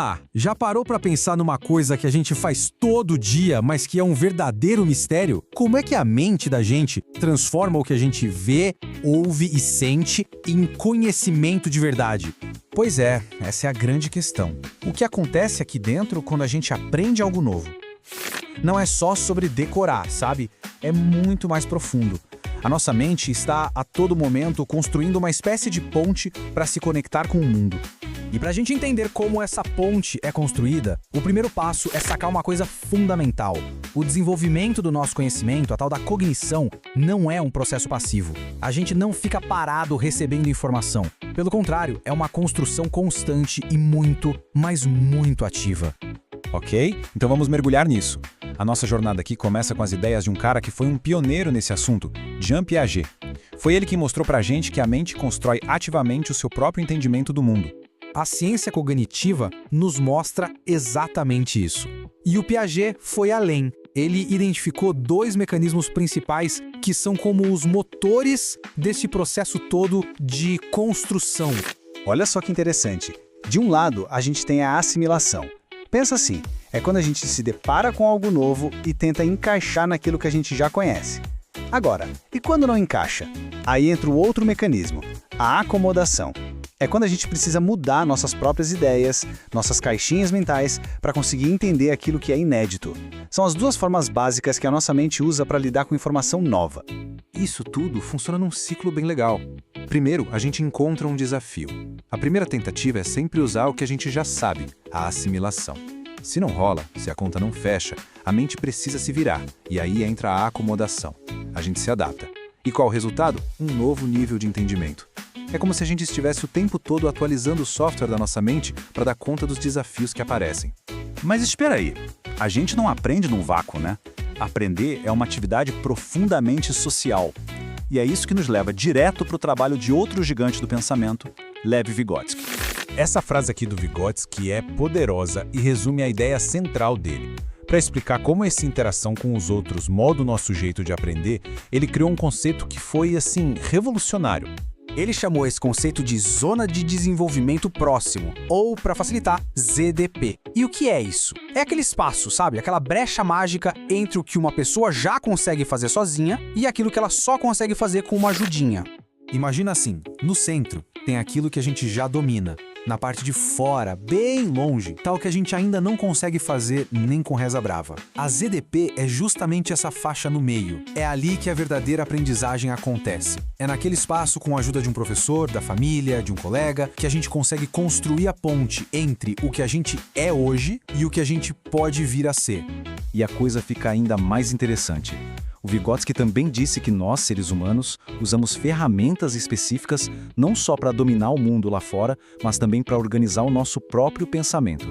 Tá, já parou pra pensar numa coisa que a gente faz todo dia, mas que é um verdadeiro mistério? Como é que a mente da gente transforma o que a gente vê, ouve e sente em conhecimento de verdade? Pois é, essa é a grande questão. O que acontece aqui dentro quando a gente aprende algo novo? Não é só sobre decorar, sabe? É muito mais profundo. A nossa mente está a todo momento construindo uma espécie de ponte para se conectar com o mundo. E para a gente entender como essa ponte é construída, o primeiro passo é sacar uma coisa fundamental. O desenvolvimento do nosso conhecimento, a tal da cognição, não é um processo passivo. A gente não fica parado recebendo informação. Pelo contrário, é uma construção constante e muito, mas muito ativa. Ok? Então vamos mergulhar nisso. A nossa jornada aqui começa com as ideias de um cara que foi um pioneiro nesse assunto, Jean Piaget. Foi ele que mostrou pra gente que a mente constrói ativamente o seu próprio entendimento do mundo. A ciência cognitiva nos mostra exatamente isso. E o Piaget foi além. Ele identificou dois mecanismos principais que são como os motores desse processo todo de construção. Olha só que interessante. De um lado, a gente tem a assimilação. Pensa assim, é quando a gente se depara com algo novo e tenta encaixar naquilo que a gente já conhece. Agora, e quando não encaixa? Aí entra o outro mecanismo, a acomodação. É quando a gente precisa mudar nossas próprias ideias, nossas caixinhas mentais, para conseguir entender aquilo que é inédito. São as duas formas básicas que a nossa mente usa para lidar com informação nova. Isso tudo funciona num ciclo bem legal. Primeiro, a gente encontra um desafio. A primeira tentativa é sempre usar o que a gente já sabe, a assimilação. Se não rola, se a conta não fecha, a mente precisa se virar, e aí entra a acomodação. A gente se adapta. E qual o resultado? Um novo nível de entendimento. É como se a gente estivesse o tempo todo atualizando o software da nossa mente para dar conta dos desafios que aparecem. Mas espera aí, a gente não aprende num vácuo, né? Aprender é uma atividade profundamente social. E é isso que nos leva direto para o trabalho de outro gigante do pensamento, Lev Vygotsky. Essa frase aqui do Vygotsky é poderosa e resume a ideia central dele. Para explicar como essa interação com os outros molda o nosso jeito de aprender, ele criou um conceito que foi, assim, revolucionário. Ele chamou esse conceito de Zona de Desenvolvimento Próximo, ou, para facilitar, ZDP. E o que é isso? É aquele espaço, sabe? Aquela brecha mágica entre o que uma pessoa já consegue fazer sozinha e aquilo que ela só consegue fazer com uma ajudinha. Imagina assim, no centro tem aquilo que a gente já domina. Na parte de fora, bem longe, tá o que a gente ainda não consegue fazer nem com reza brava. A ZDP é justamente essa faixa no meio. É ali que a verdadeira aprendizagem acontece. É naquele espaço, com a ajuda de um professor, da família, de um colega, que a gente consegue construir a ponte entre o que a gente é hoje e o que a gente pode vir a ser. E a coisa fica ainda mais interessante. O Vygotsky também disse que nós, seres humanos, usamos ferramentas específicas não só para dominar o mundo lá fora, mas também para organizar o nosso próprio pensamento.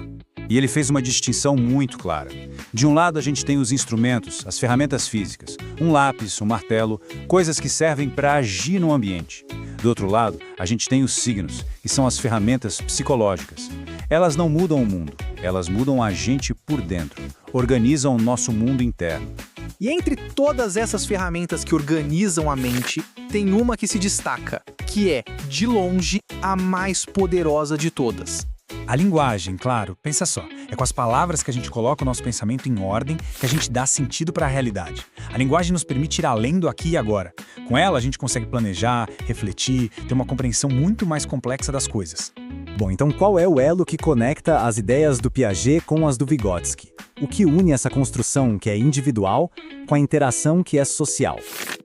E ele fez uma distinção muito clara. De um lado, a gente tem os instrumentos, as ferramentas físicas, um lápis, um martelo, coisas que servem para agir no ambiente. Do outro lado, a gente tem os signos, que são as ferramentas psicológicas. Elas não mudam o mundo, elas mudam a gente por dentro, organizam o nosso mundo interno. E entre todas essas ferramentas que organizam a mente, tem uma que se destaca, que é, de longe, a mais poderosa de todas. A linguagem, claro, pensa só, é com as palavras que a gente coloca o nosso pensamento em ordem que a gente dá sentido para a realidade. A linguagem nos permite ir além do aqui e agora. Com ela, a gente consegue planejar, refletir, ter uma compreensão muito mais complexa das coisas. Bom, então qual é o elo que conecta as ideias do Piaget com as do Vygotsky? O que une essa construção que é individual com a interação que é social?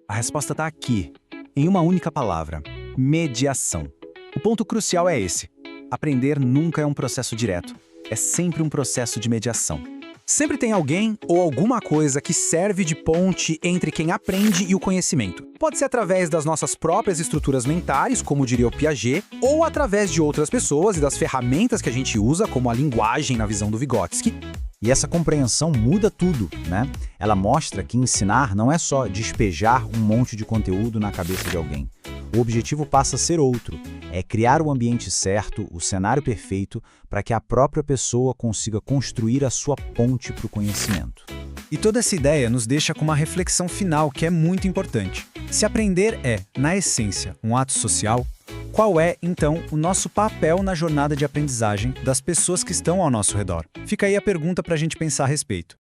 A resposta está aqui, em uma única palavra: mediação. O ponto crucial é esse. Aprender nunca é um processo direto, é sempre um processo de mediação. Sempre tem alguém ou alguma coisa que serve de ponte entre quem aprende e o conhecimento. Pode ser através das nossas próprias estruturas mentais, como diria o Piaget, ou através de outras pessoas e das ferramentas que a gente usa, como a linguagem na visão do Vygotsky. E essa compreensão muda tudo, né? Ela mostra que ensinar não é só despejar um monte de conteúdo na cabeça de alguém. O objetivo passa a ser outro, é criar o ambiente certo, o cenário perfeito, para que a própria pessoa consiga construir a sua ponte para o conhecimento. E toda essa ideia nos deixa com uma reflexão final que é muito importante. Se aprender é, na essência, um ato social, Qual é, então, o nosso papel na jornada de aprendizagem das pessoas que estão ao nosso redor? Fica aí a pergunta para a gente pensar a respeito.